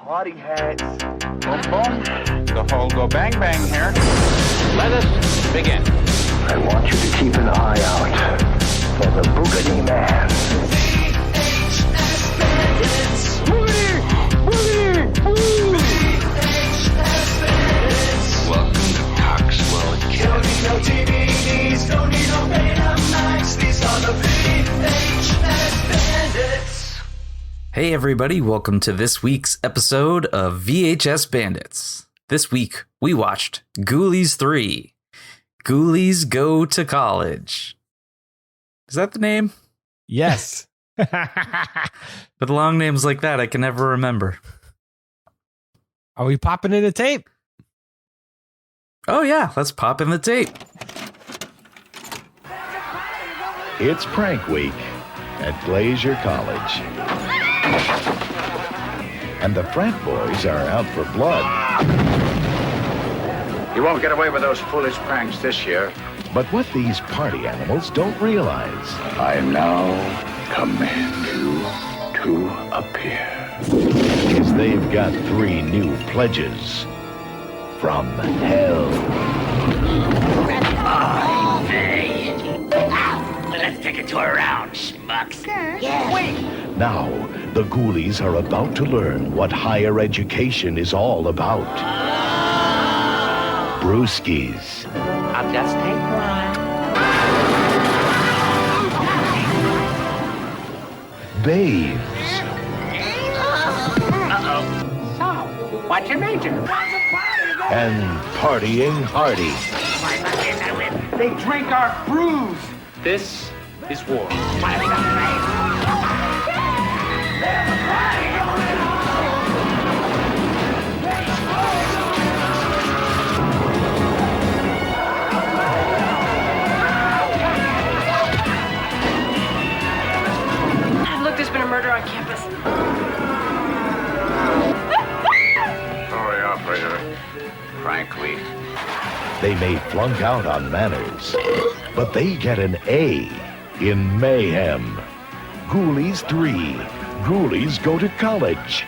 party hats. Boom, boom. The whole go bang bang here. Let us begin. I want you to keep an eye out for the Boogity Man. VHS Bandits. Boogie! VHS Bandits. Welcome to Coxwell Academy. Don't need no DVDs, don't need no Betamax. These are the VHS Bandits. Hey everybody, welcome to this week's episode of VHS Bandits. This week, we watched Ghoulies 3. Ghoulies Go to College. Is that the name? Yes. With long names like that, I can never remember. Are we popping in a tape? Oh yeah, let's pop in the tape. It's prank week at Glazier College. And the frat boys are out for blood. You won't get away with those foolish pranks this year. But what these party animals don't realize, I now command you to appear. is they've got 3 new pledges from hell. Let's take a tour around, schmucks. Yeah. Wait. Now, the Ghoulies are about to learn what higher education is all about. Brewskis, I'll just take one. babes, So, what's your major? and partying hardy. They drink our brews. This is war. Look, there's been a murder on campus. Sorry, operator. Prank week. They may flunk out on manners, but they get an A in mayhem. Ghoulies 3. Ghoulies Go to College.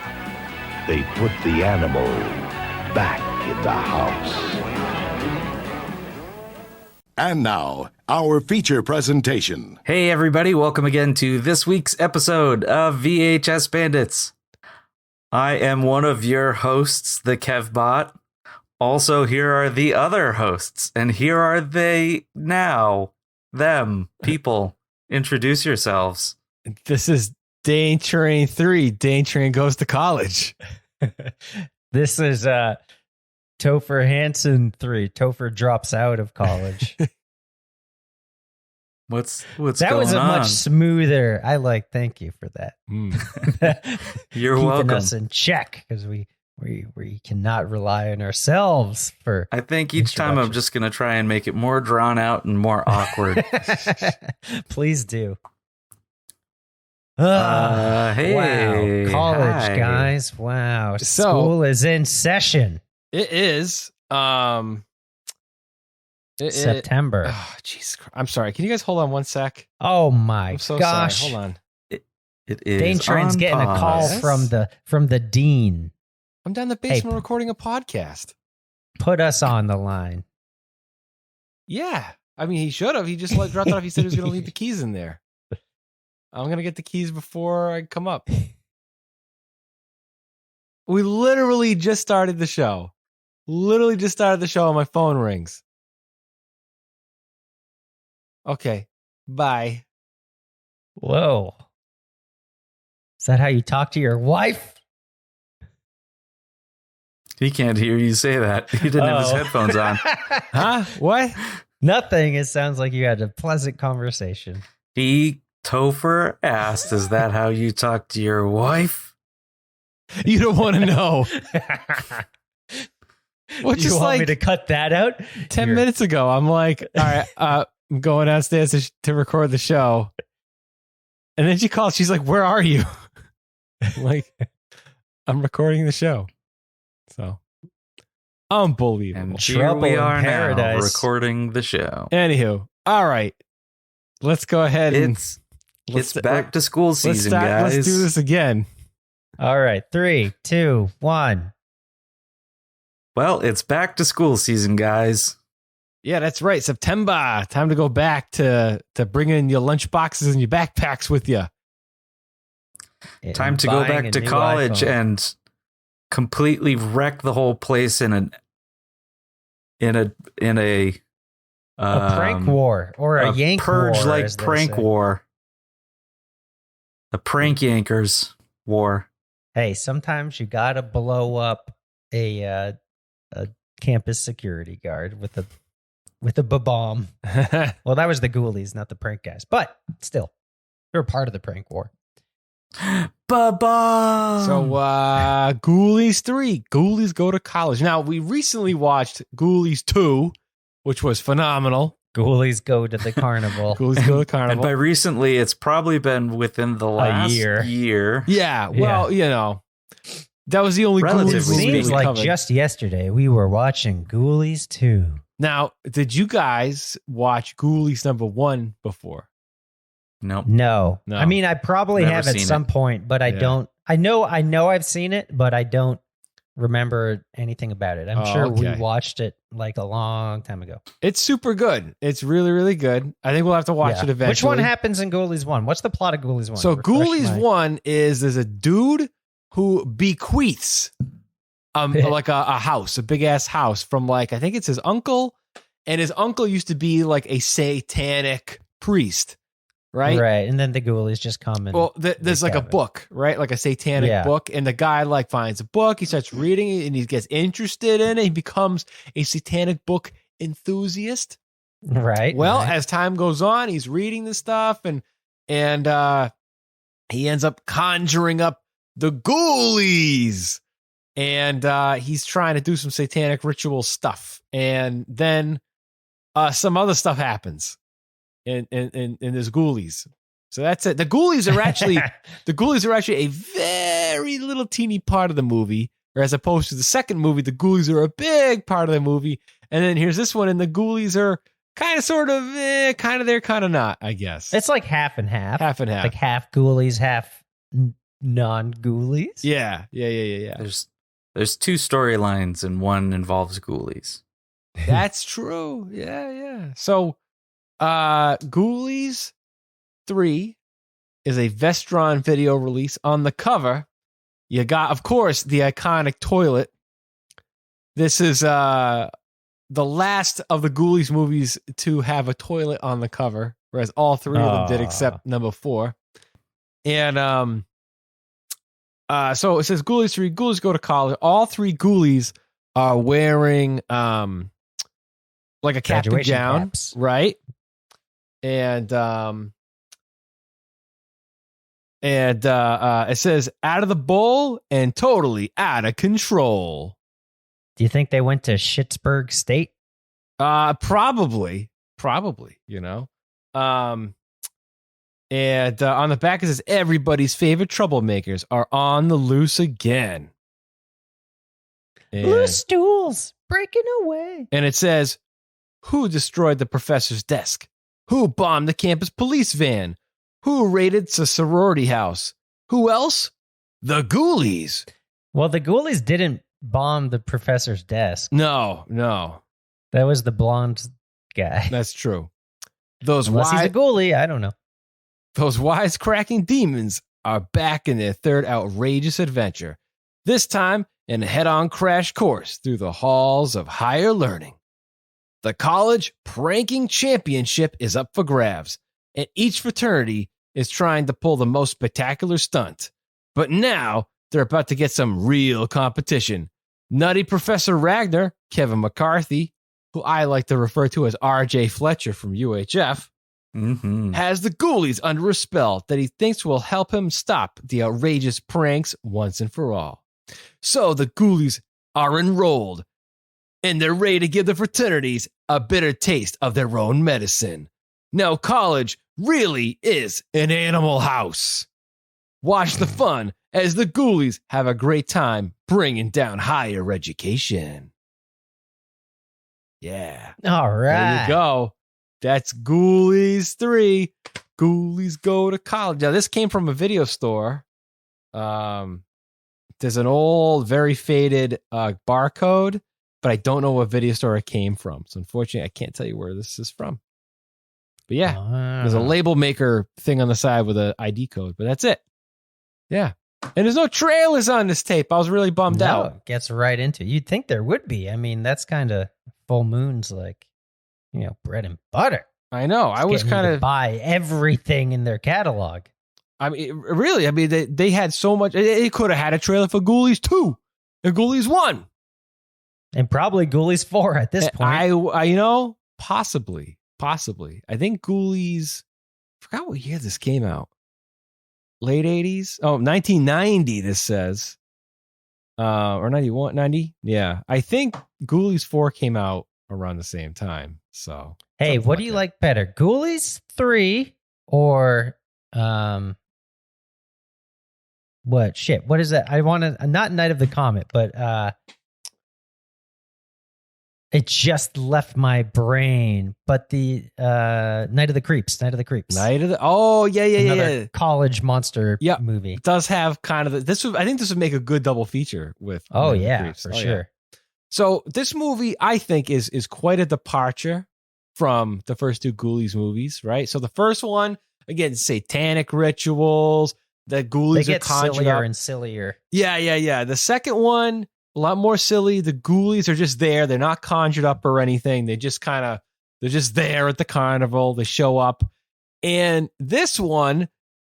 They put the animal back in the house. And now, our feature presentation. Hey everybody, welcome again to this week's episode of VHS Bandits. I am one of your hosts, the Kevbot. Also, here are the other hosts, and here are they now. Them, people. Introduce yourselves. This is Dane Train 3. Dane Train goes to college. This is Topher Hansen 3. Topher drops out of college. What's That going was a on? much smoother. Thank you for that. You're Keeping welcome. us in check because we cannot rely on ourselves for. I think each time I'm just going to try and make it more drawn out and more awkward. Please do. Hey, wow, college hi. guys. Wow, So- school is in session. It is. September. Oh, jeez. I'm sorry. Can you guys hold on one sec? Oh my I'm so gosh! sorry. Hold on. It is. Dane Train's on getting a call pause. from the dean. I'm down the Hey. basement recording a podcast. Put us on the line. Yeah. I mean, he should have. He just dropped it off. He said he was going to leave the keys in there. I'm going to get the keys before I come up. We literally just started the show. Literally just started the show and my phone rings. Okay. Bye. Whoa. Is that how you talk to your wife? He can't hear you say that. He didn't have his Oh. headphones on. Huh? What? Nothing. It sounds like you had a pleasant conversation. Topher asked, is that how you talk to your wife? You don't want to know. Well, You just want like me to cut that out? 10 You're- minutes ago, I'm like, all right, I'm going downstairs to record the show. And then she calls. She's like, where are you? I'm like, I'm recording the show. So, unbelievable. And here Trouble we in are now paradise. recording the show. Anywho, all right. Let's go ahead and It's back to school season, let's guys. do this again. All right. 3, 2, 1. Well, it's back to school season, guys. Yeah, that's right. September. Time to go back to bringing your lunch boxes and your backpacks with you. Time to go back to college and completely wreck the whole place in a prank war or a yank purge war, like as they prank say. war. A prank yankers war. Hey, sometimes you gotta blow up a campus security guard with a bomb. Well, that was the Ghoulies, not the prank guys, but still, they're part of the prank war. Ba-ba! So, Ghoulies 3, Ghoulies Go to College. Now, we recently watched Ghoulies 2, which was phenomenal. Ghoulies Go to the Carnival. Ghoulies Go to And Carnival. by recently, it's probably been within the last year. Yeah, well, you know, that was the only Relatively Ghoulies movie Seems we like covered. just yesterday we were watching Ghoulies 2. Now, did you guys watch Ghoulies number 1 before? Nope. No. No. I mean, I probably Never have at seen some it. point, but I Yeah. don't. I know I've seen it, but I don't remember anything about it. I'm Oh, sure we okay. watched it like a long time ago. It's super good. It's really, really good. I think we'll have to watch Yeah. it eventually. Which one happens in Ghoulies 1? What's the plot of Ghoulies 1? So Refresh Ghoulies my- 1 is there's a dude who bequeaths like a house, a big ass house from like, I think it's his uncle, and his uncle used to be like a satanic priest, right? Right. And then the Ghoulies just come and Well, there's like a have it. book, right? Like a satanic Yeah. book. And the guy like finds a book. He starts reading it and he gets interested in it. He becomes a satanic book enthusiast. Right. Well, right. as time goes on, he's reading this stuff and he ends up conjuring up the Ghoulies. And he's trying to do some satanic ritual stuff. And then some other stuff happens in this Ghoulies. So that's it. The Ghoulies are actually a very little teeny part of the movie, or as opposed to the second movie, the Ghoulies are a big part of the movie. And then here's this one, and the Ghoulies are kind of, sort of, kind of there, kind of not, I guess. It's like half and half. Half and half. Like half Ghoulies, half non-Ghoulies. Yeah. There's two storylines, and one involves Ghoulies. That's true. Yeah. So, Ghoulies 3 is a Vestron video release. On the cover, you got, of course, the iconic toilet. This is the last of the Ghoulies movies to have a toilet on the cover, whereas all three of them did except number 4. And so it says Ghoulies 3, Ghoulies Go to College. All 3 Ghoulies are wearing like a captain Graduation gown, caps. right? And it says out of the bowl and totally out of control. Do you think they went to Schittsburg State? Probably, you know. And on the back it says everybody's favorite troublemakers are on the loose again. And, Loose stools breaking away. and it says, who destroyed the professor's desk? Who bombed the campus police van? Who raided the sorority house? Who else? The Ghoulies. Well, the Ghoulies didn't bomb the professor's desk. No, That was the blonde guy. that's true. Those Unless he's a wise, ghoulie, I don't know. those wisecracking demons are back in their third outrageous adventure. This time in a head-on crash course through the halls of higher learning. The college pranking championship is up for grabs, and each fraternity is trying to pull the most spectacular stunt. But now they're about to get some real competition. Nutty Professor Ragnar, Kevin McCarthy, who I like to refer to as R.J. Fletcher from UHF, Mm-hmm. has the Ghoulies under a spell that he thinks will help him stop the outrageous pranks once and for all. So the Ghoulies are enrolled, and they're ready to give the fraternities a bitter taste of their own medicine. Now college really is an animal house. Watch the fun as the Ghoulies have a great time bringing down higher education. Yeah. All right. There you go. That's Ghoulies 3. Ghoulies Go to College. Now, this came from a video store. there's an old, very faded barcode, but I don't know what video store it came from. So unfortunately, I can't tell you where this is from. But yeah, there's a label maker thing on the side with an ID code, but that's it. Yeah. And there's no trailers on this tape. I was really bummed out. It gets right into it. You'd think there would be. I mean, that's kind of Full Moon's like, bread and butter. I know. I was kind of buy everything in their catalog. I mean, really, I mean, they had so much. It could have had a trailer for Ghoulies 2 and Ghoulies 1. And probably Ghoulies 4 at this point. I possibly. I think Ghoulies, I forgot what year this came out. Late 80s? Oh, 1990, this says. Or 91, 90? Yeah. I think Ghoulies 4 came out around the same time. So, hey, what do you like better? Ghoulies 3 or what? Shit. What is that? I want to, not Night of the Comet, but it just left my brain. But the Night of the Creeps. Oh, yeah. Another college monster movie. It does have kind of I think this would make a good double feature with Oh, Night of the yeah, Creeps. for sure. Yeah. So this movie, I think, is quite a departure from the first two Ghoulies movies, right? So the first one, again, satanic rituals. The Ghoulies they get are conjured sillier up. and sillier. Yeah. The second one, a lot more silly. The Ghoulies are just there. They're not conjured up or anything. They're just there at the carnival. They show up. And this one,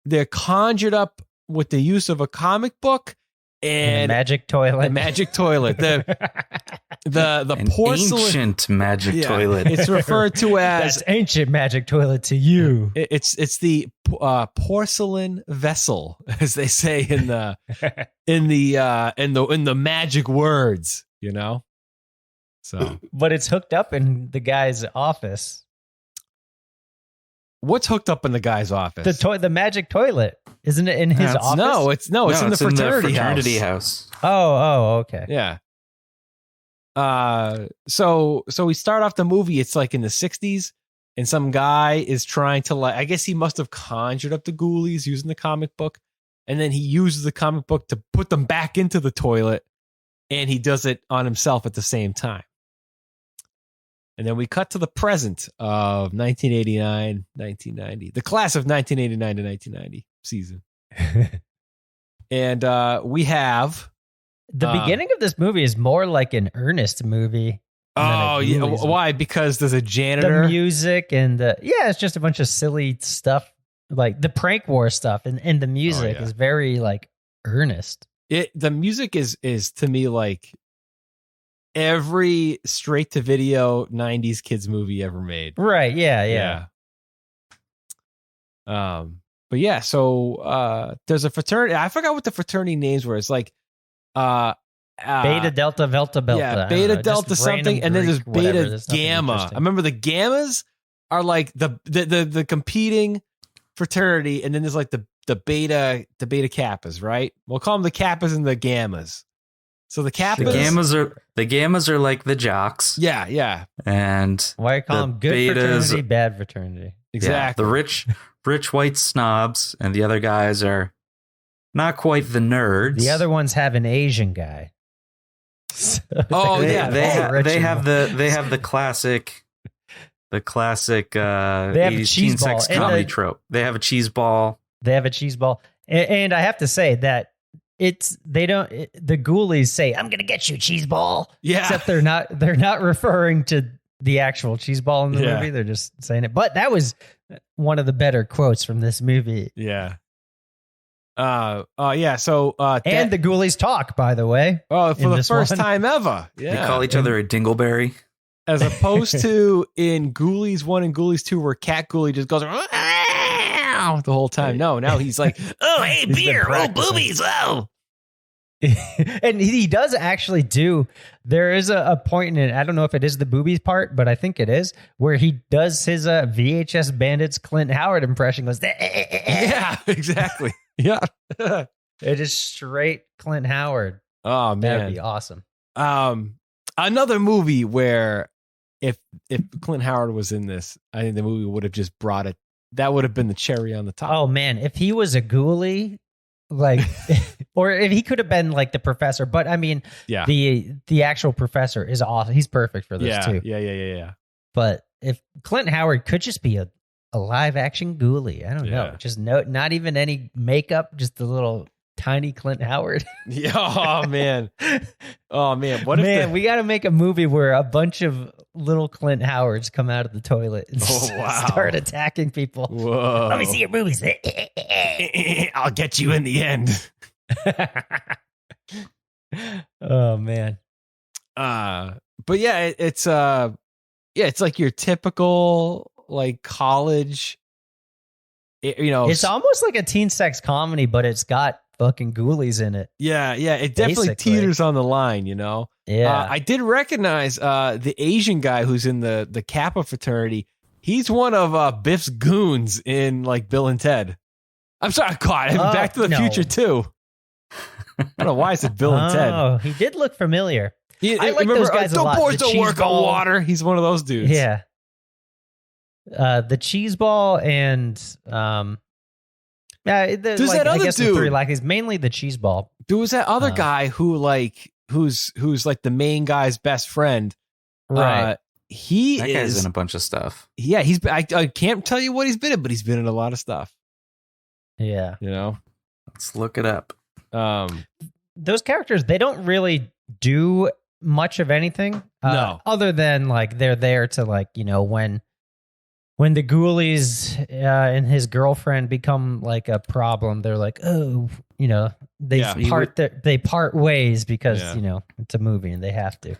they're conjured up with the use of a comic book and a magic toilet. The porcelain ancient magic toilet. It's referred to as that's ancient magic toilet to you. It's the porcelain vessel, as they say in the magic words, So, but it's hooked up in the guy's office. What's hooked up in the guy's office? The magic toilet, isn't it in his office? No, it's in the fraternity house. Oh, okay. Yeah. So we start off the movie. It's like in the 60s, and some guy is trying to I guess he must have conjured up the Ghoulies using the comic book, and then he uses the comic book to put them back into the toilet, and he does it on himself at the same time. And then we cut to the present of 1989, 1990, the class of 1989 to 1990 season. And we have the beginning of this movie is more like an Ernest movie. Oh, yeah. Why? Because there's a janitor. The music and it's just a bunch of silly stuff, like the prank war stuff, and the music is very like earnest. The music is to me like every straight to video 90s kids movie ever made. Right. Yeah. But yeah, so there's a fraternity. I forgot what the fraternity names were. It's like Beta Delta Velta Belta. Yeah, Beta Delta something, and then there's Beta Gamma. I remember the Gammas are like the competing fraternity, and then there's like the Beta Kappas, right? We'll call them the Kappas and the Gammas. So the Kappas, the Gammas are like the jocks. Yeah. And why call them good betas, fraternity, bad fraternity? Exactly. Yeah, the rich white snobs, and the other guys are not quite the nerds. The other ones have an Asian guy. So they have the classic. The classic 80s teen sex comedy trope. They have a cheese ball. And I have to say that the Ghoulies say, "I'm gonna get you, cheese ball." Yeah. Except they're not referring to the actual cheese ball in the movie. They're just saying it. But that was one of the better quotes from this movie. Yeah. So and the Ghoulies talk, by the way. Oh, for the first time ever. Yeah. They call each other a dingleberry. As opposed to in Ghoulies 1 and Ghoulies 2, where Cat Ghoulie just goes the whole time. No, now he's like, oh, hey, beer, oh, boobies, oh. And he does actually do. There is a point in it. I don't know if it is the boobies part, but I think it is, where he does his VHS Bandits Clint Howard impression. Goes, yeah, exactly. Yeah, it is straight Clint Howard. Oh man, that'd be awesome. Another movie where if Clint Howard was in this, I think the movie would have just brought it. That would have been the cherry on the top. Oh man, if he was a ghoulie, Like, or if he could have been like the professor, but I mean, Yeah. the actual professor is awesome. He's perfect for this too. Yeah. But if Clint Howard could just be a live action ghoulie, I don't know. Just not even any makeup, just a little tiny Clint Howard. Yeah. Oh man. What Man, we got to make a movie where a bunch of little Clint Howards come out of the toilet and start attacking people. Whoa. Let me see your movies. I'll get you in the end. Oh man. But yeah, it's like your typical like college. It's almost like a teen sex comedy, but it's got fucking ghoulies in it. Yeah. It definitely teeters on the line, Yeah. I did recognize the Asian guy who's in the Kappa fraternity. He's one of Biff's goons in like Bill and Ted. I'm sorry, Back to the Future too. I don't know why I said Bill and Ted. Oh, he did look familiar. I like those guys a lot. The boys don't work on water. He's one of those dudes. Yeah. The cheese ball and that other dude? He's mainly the cheese ball. There was that other guy who's like the main guy's best friend. Right. That guy's in a bunch of stuff. Yeah, I can't tell you what he's been in, but he's been in a lot of stuff. Yeah. Let's look it up. Those characters, they don't really do much of anything. No. Other than like they're there to like, when the Ghoulies and his girlfriend become like a problem, they're like, oh, they part ways because, it's a movie and they have to.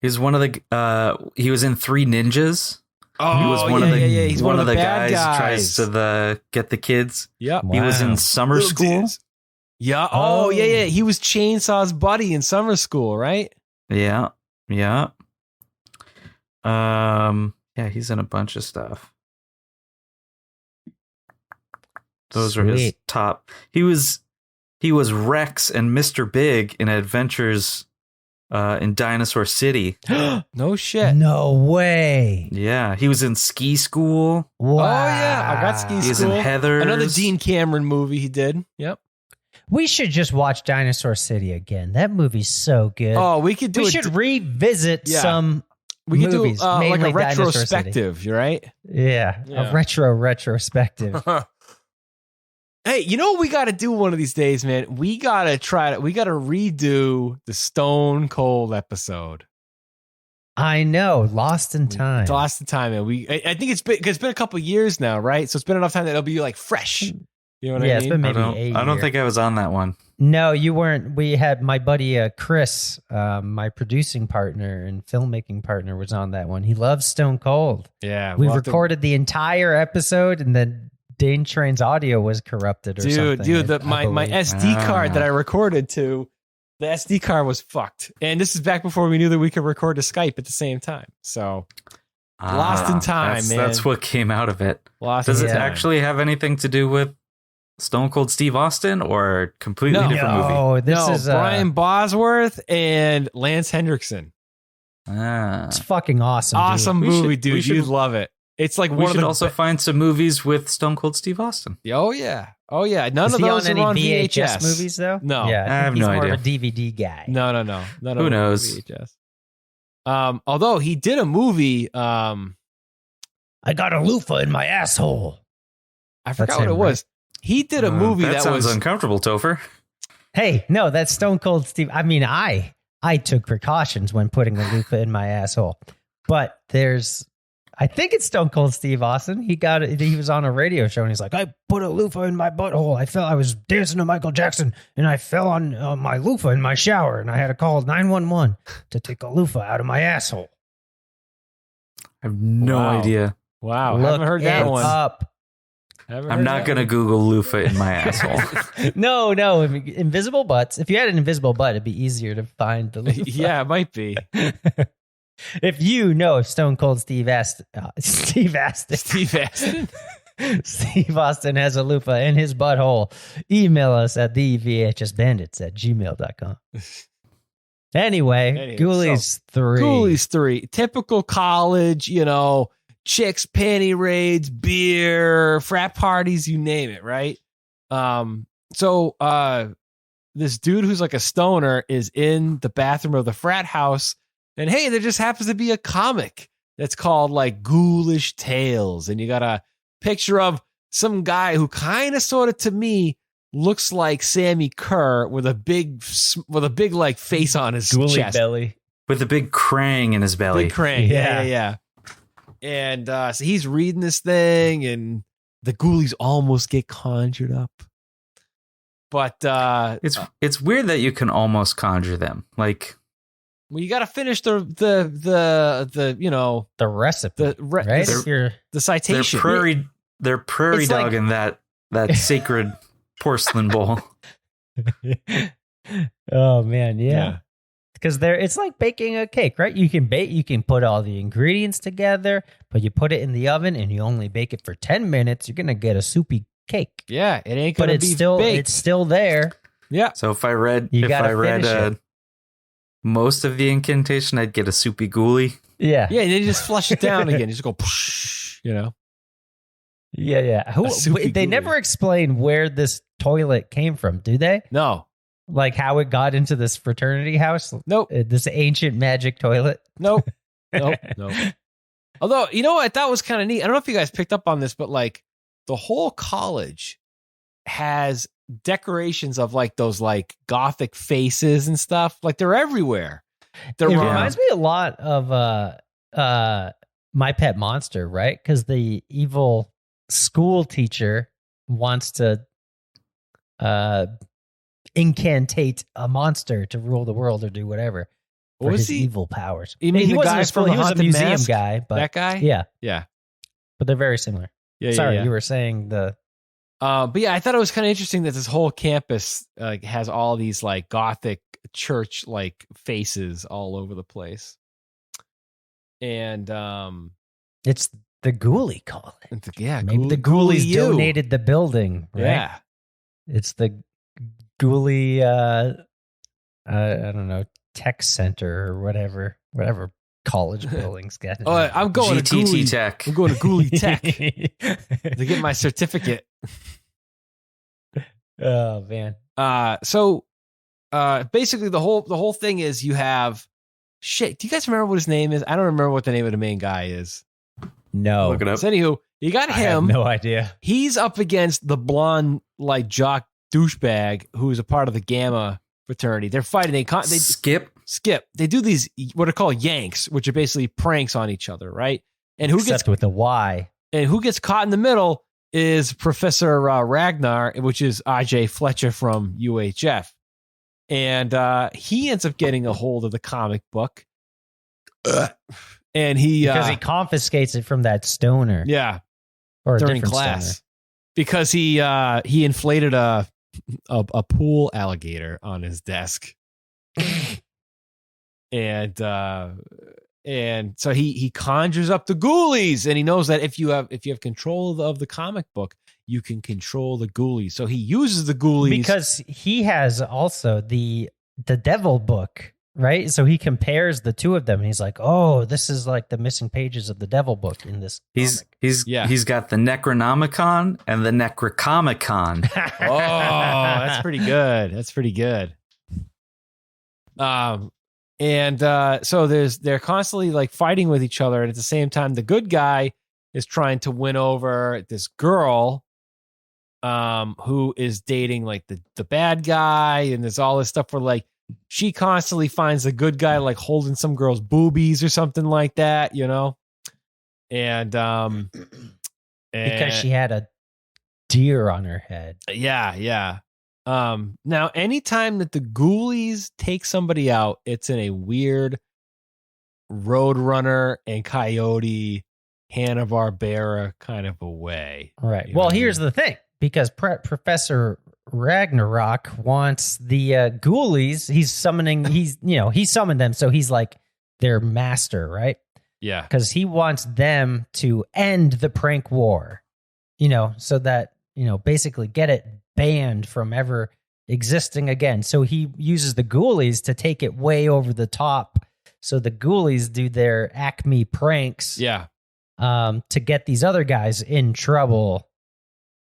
He's one of the he was in Three Ninjas. Oh, he was one of the He's one of the bad guys tries to get the kids. Yep. He was in Summer School. Yeah. Oh, yeah. He was Chainsaw's buddy in Summer School, right? Yeah. Yeah, he's in a bunch of stuff. Those are his top. He was Rex and Mr. Big in Adventures in Dinosaur City. No shit. No way. Yeah, he was in Ski School. Wow. Oh yeah, I got Ski School. He's in Heathers. Another Dean Cameron movie he did. Yep. We should just watch Dinosaur City again. That movie's so good. Oh, we could do. We should revisit some. We could movies, do like a Dinosaur retrospective. City. You're right. Yeah, a retrospective. Hey, you know what we got to do one of these days, man? We got to redo the Stone Cold episode. I know, Lost in Time. It's Lost in Time, man. I think it's been a couple years now, right? So it's been enough time that it'll be like fresh. You know what I mean? It's been maybe I don't think I was on that one. No, you weren't. We had my buddy Chris, my producing partner and filmmaking partner, was on that one. He loves Stone Cold. Yeah, we recorded the entire episode, and then Dane Train's audio was corrupted or something. Dude, my SD card that I recorded to, the SD card was fucked. And this is back before we knew that we could record to Skype at the same time. So Lost in Time, man. That's what came out of it. Does it actually have anything to do with Stone Cold Steve Austin or completely different movie? Oh, this is Brian Bosworth and Lance Hendrickson. It's fucking awesome. Awesome movie, dude. You'd love it. It's like we should also find some movies with Stone Cold Steve Austin. Oh yeah. None of those are on VHS movies though. No, yeah, I have no idea. More of a DVD guy. No. Who knows? VHS. Although he did a movie. I got a loofah in my asshole. I forgot what it was. He did a movie that sounds was uncomfortable, Topher. Hey, no, that's Stone Cold Steve. I mean, I took precautions when putting a loofah in my asshole, but I think it's Stone Cold Steve Austin. He was on a radio show and he's like, I put a loofah in my butthole. I was dancing to Michael Jackson and I fell on my loofah in my shower and I had to call 911 to take a loofah out of my asshole. I have no idea. Wow. I haven't heard that one. Up. I'm not going to Google loofah in my asshole. No. Invisible butts. If you had an invisible butt, it'd be easier to find the loofah. Yeah, it might be. If you know if Stone Cold Steve Austin Steve Austin has a loofah in his butthole, email us at thevhsbandits@gmail.com. Anyway, Ghoulies 3. Ghoulies 3. Typical college, chicks, panty raids, beer, frat parties, you name it, right? So this dude who's like a stoner is in the bathroom of the frat house, and hey, there just happens to be a comic that's called like Ghoulish Tales, and you got a picture of some guy who kind of sort of to me looks like Sammy Kerr with a big like face on his Ghoulie chest. belly. With a big krang in his belly. Big crane. Yeah. Yeah. And so he's reading this thing, and the ghoulies almost get conjured up. But It's weird that you can almost conjure them. Like, well, you got to finish the you know, The recipe, right? the- If you're the citation. they're prairie It's like- dog in that sacred porcelain bowl. Oh man, Yeah. yeah. Because it's like baking a cake, right? You can put all the ingredients together, but you put it in the oven and you only bake it for 10 minutes, you're gonna get a soupy cake. Yeah, it ain't But gonna it's be still baked. it's still there. Yeah. So if I read You gotta finish it. most of the incantation, I'd get a soupy ghoulie. Yeah. Yeah, and then you just flush it down again. You just go, psh, you know. Yeah. A soupy They ghoulie. never explain where this toilet came from, do they? No. Like how it got into this fraternity house? Nope. This ancient magic toilet? Nope. Nope. Although, you know what I thought was kind of neat? I don't know if you guys picked up on this, but like the whole college has decorations of like those like gothic faces and stuff. Like they're everywhere. They're It on- reminds me a lot of My Pet Monster, right? Because the evil school teacher wants to incantate a monster to rule the world or do whatever for Was his he? evil powers. You mean he the wasn't guy a from school, the he was a Haunted museum Mask? guy, but that guy? yeah, Yeah. but they're very similar. Yeah. Sorry, yeah. you were saying the But yeah, I thought it was kind of interesting that this whole campus has all these like gothic church like faces all over the place. And it's the Ghoulie colony. yeah, Maybe the Ghoulies donated the building, right? Yeah. It's the Ghoulie I don't know, tech center or whatever college buildings get. Oh, I'm going to GTT Ghoulie Tech. I'm going to Ghoulie Tech to get my certificate. Oh man. So basically the whole thing is you have shit. Do you guys remember what his name is? I don't remember what the name of the main guy is. No. Look it up. So anywho, you got I have him. no idea. He's up against the blonde like jock douchebag who's a part of the Gamma fraternity. They're fighting. They Skip. They do these what are called yanks, which are basically pranks on each other, right? And who Except with a Y. gets caught in the middle is Professor Ragnar, which is RJ Fletcher from UHF. And he ends up getting a hold of the comic book. And Because he confiscates it from that stoner. yeah, Or a during different class. stoner. Because he inflated a pool alligator on his desk. And so he conjures up the Ghoulies, and he knows that if you have control of the comic book, you can control the Ghoulies. So he uses the Ghoulies Because he has also the devil book, right? So he compares the two of them and he's like, "Oh, this is like the missing pages of the devil book in this comic." He's got the Necronomicon and the Necrocomicon. Oh, that's pretty good. That's pretty good. So they're constantly like fighting with each other, and at the same time, the good guy is trying to win over this girl, who is dating like the bad guy, and there's all this stuff where like she constantly finds the good guy like holding some girl's boobies or something like that, you know, and Because she had a deer on her head. Yeah. Now, anytime that the Ghoulies take somebody out, it's in a weird Roadrunner and Coyote Hanna-Barbera kind of a way. Right. You know Well, what I here's mean? the thing. Because Professor Ragnarok wants the Ghoulies. He summoned them. So he's like their master, right? Yeah. Because he wants them to end the prank war, so that, basically get it banned from ever existing again. So he uses the Ghoulies to take it way over the top. So the Ghoulies do their Acme pranks, Yeah. to get these other guys in trouble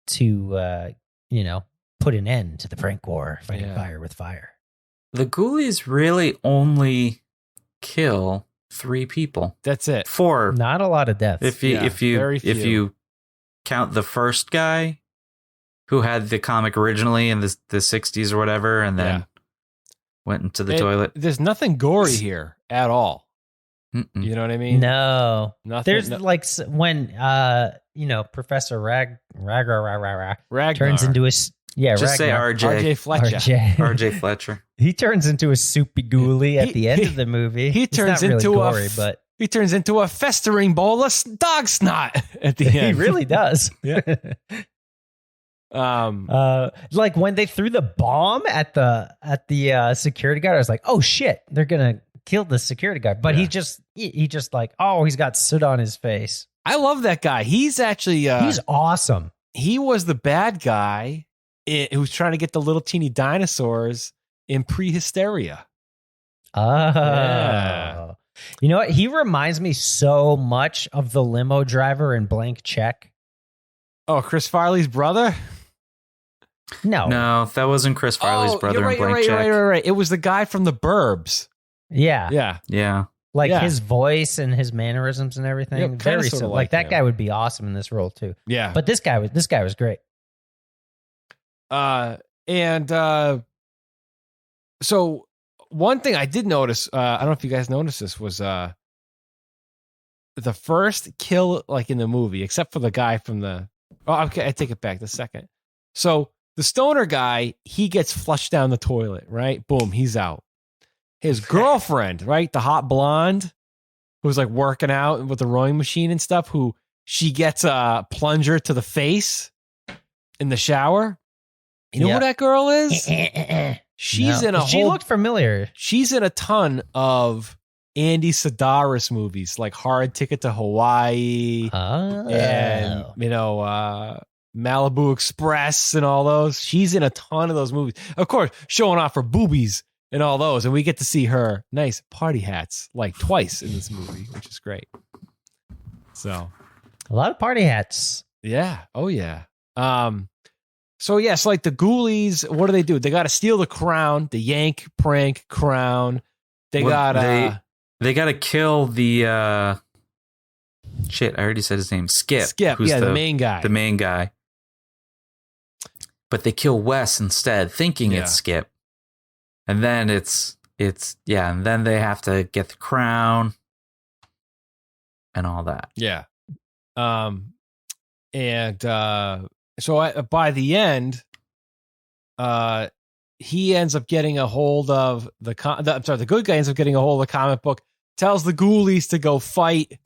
to, put an end to the prank war, fighting Yeah. fire with fire. The Ghoulies really only kill 3 people. That's it. 4 Not a lot of deaths. if you Yeah, if you very if few. you count the first guy who had the comic originally in the 60s or whatever, and then Yeah. went into the toilet. There's nothing gory here at all. Mm-mm. You know what I mean? No. Nothing. There's like when Professor Ragnar turns into a Just say Ragnar. RJ. RJ Fletcher. RJ Fletcher. He turns into a soupy ghoulie at the end of the movie. He It's turns not really into gory, but he turns into a festering bowl of dog snot at the he end. really does. Yeah. Like when they threw the bomb at the security guard, I was like, oh shit, they're gonna kill the security guard. But Yeah. he just like, oh, he's got soot on his face. I love that guy. He's actually He's awesome. he was the bad guy who was trying to get the little teeny dinosaurs in Prehysteria. Oh. Yeah. You know what? He reminds me so much of the limo driver in Blank Check. Oh, Chris Farley's brother? No. No, that wasn't Chris Farley's brother you're in Blank right, Check. right. It was the guy from the Burbs. Yeah. Yeah. Yeah. Like Yeah. his voice and his mannerisms and everything. Yeah, kinda very sorta similar. like Like that him. guy would be awesome in this role too. Yeah. But this guy was great. So one thing I did notice, I don't know if you guys noticed this, was the first kill, like in the movie, except for the guy from the. Oh, okay, I take it back. The second. So the stoner guy, he gets flushed down the toilet, right? Boom, he's out. His girlfriend, right, the hot blonde, who's like working out with the rowing machine and stuff, who she gets a plunger to the face in the shower. You know Yeah. who that girl is? She's No. in a She whole. looked familiar. She's in a ton of Andy Sedaris movies, like Hard Ticket to Hawaii Oh. and Malibu Express and all those. She's in a ton of those movies, of course, showing off her boobies and all those, and we get to see her nice party hats like twice in this movie, which is great. So A lot of party hats. yeah, oh yeah. So yes, like the Ghoulies, what do? They got to steal the crown, the Yank prank crown. They Well, got they got to kill the shit. I already said his name. Skip. yeah, the main guy. The main guy. But they kill Wes instead, thinking Yeah. it's Skip. And then and then they have to get the crown and all that. Yeah. So by the end, he ends up getting a hold of the good guy ends up getting a hold of the comic book, tells the Ghoulies to go fight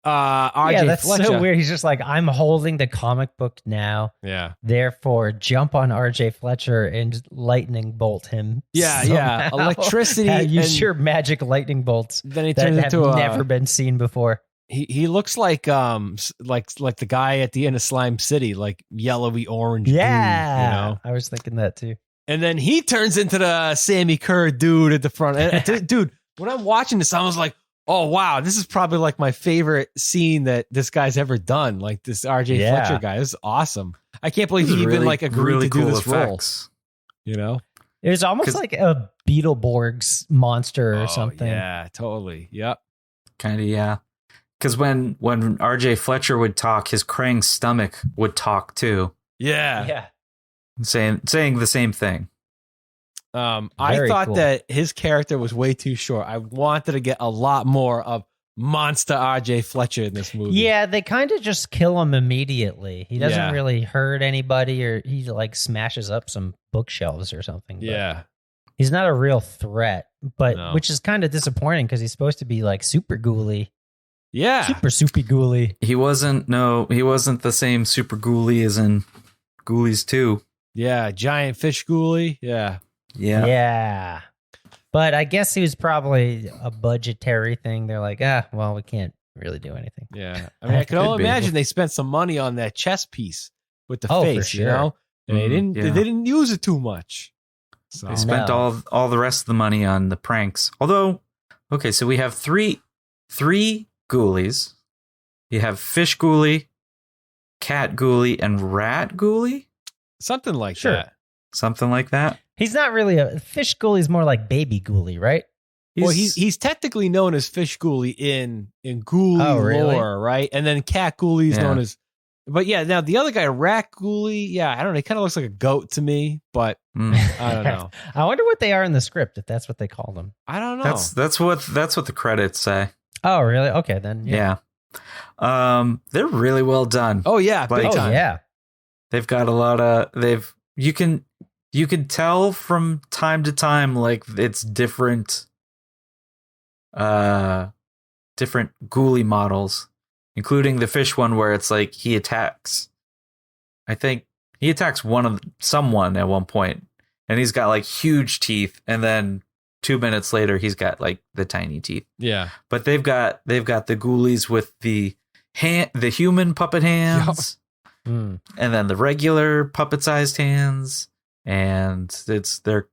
RJ Yeah, that's Fletcher. so weird. He's just like, I'm holding the comic book now. Yeah. Therefore, jump on RJ Fletcher and lightning bolt him. Yeah, somehow. electricity Use and- your magic lightning bolts Then he that turns have into never been seen before. he looks like the guy at the end of Slime City, like yellowy orange. dude, Yeah. I was thinking that too. And then he turns into the Sammy Kerr dude at the front. And, dude, when I'm watching this, I was like, oh, wow, this is probably like my favorite scene that this guy's ever done. Like this RJ Yeah. Fletcher guy. This is awesome. I can't believe This he is even really- like agreed really to do cool this role. effects. You know? It was almost 'Cause- like a Beetleborgs monster or Oh, something. Yeah, totally. Yep. Kind of, yeah. Because when RJ Fletcher would talk, his Krang's stomach would talk too, Yeah. Yeah. saying the same thing. I Very thought cool. that his character was way too short. I wanted to get a lot more of monster RJ Fletcher in this movie. Yeah, they kind of just kill him immediately. He doesn't Yeah. really hurt anybody, or he like smashes up some bookshelves or something. but Yeah. he's not a real threat, but No. which is kind of disappointing because he's supposed to be like super ghouly, Yeah. super soupy ghouly. He wasn't the same super ghoulie as in Ghoulies 2. Yeah. Giant fish ghoulie. Yeah. Yeah. But I guess he was probably a budgetary thing. They're like, well, we can't really do anything. Yeah. I mean, I can only be. imagine they spent some money on that chest piece with the Oh, for face, you sure. know? And they Mhm, didn't yeah. they didn't use it too much. So They spent No. all the rest of the money on the pranks. Although, okay, so we have three Ghoulies. You have Fish Ghoulie, Cat Ghoulie, and Rat Ghoulie. Something like Sure. that. Something like that. He's not really a fish ghoulie. He's more like baby ghoulie, right? Well, he's technically known as Fish Ghoulie in Ghoulie really? lore, right? And then Cat Ghoulie is known as. But yeah, now the other guy, Rat Ghoulie, yeah, I don't know. He kind of looks like a goat to me, but I don't know. I wonder what they are in the script, if that's what they call them. I don't know. That's what the credits say. Oh, really? Okay, then. Yeah. They're really well done. Oh yeah, big Like, time. yeah. They've got a lot of you can tell from time to time like it's different ghoulie models, including the fish one where it's like he attacks someone at one point and he's got like huge teeth, and then 2 minutes later he's got like the tiny teeth. Yeah. But they've got the ghoulies with the human puppet hands. And then the regular puppet-sized hands, and they're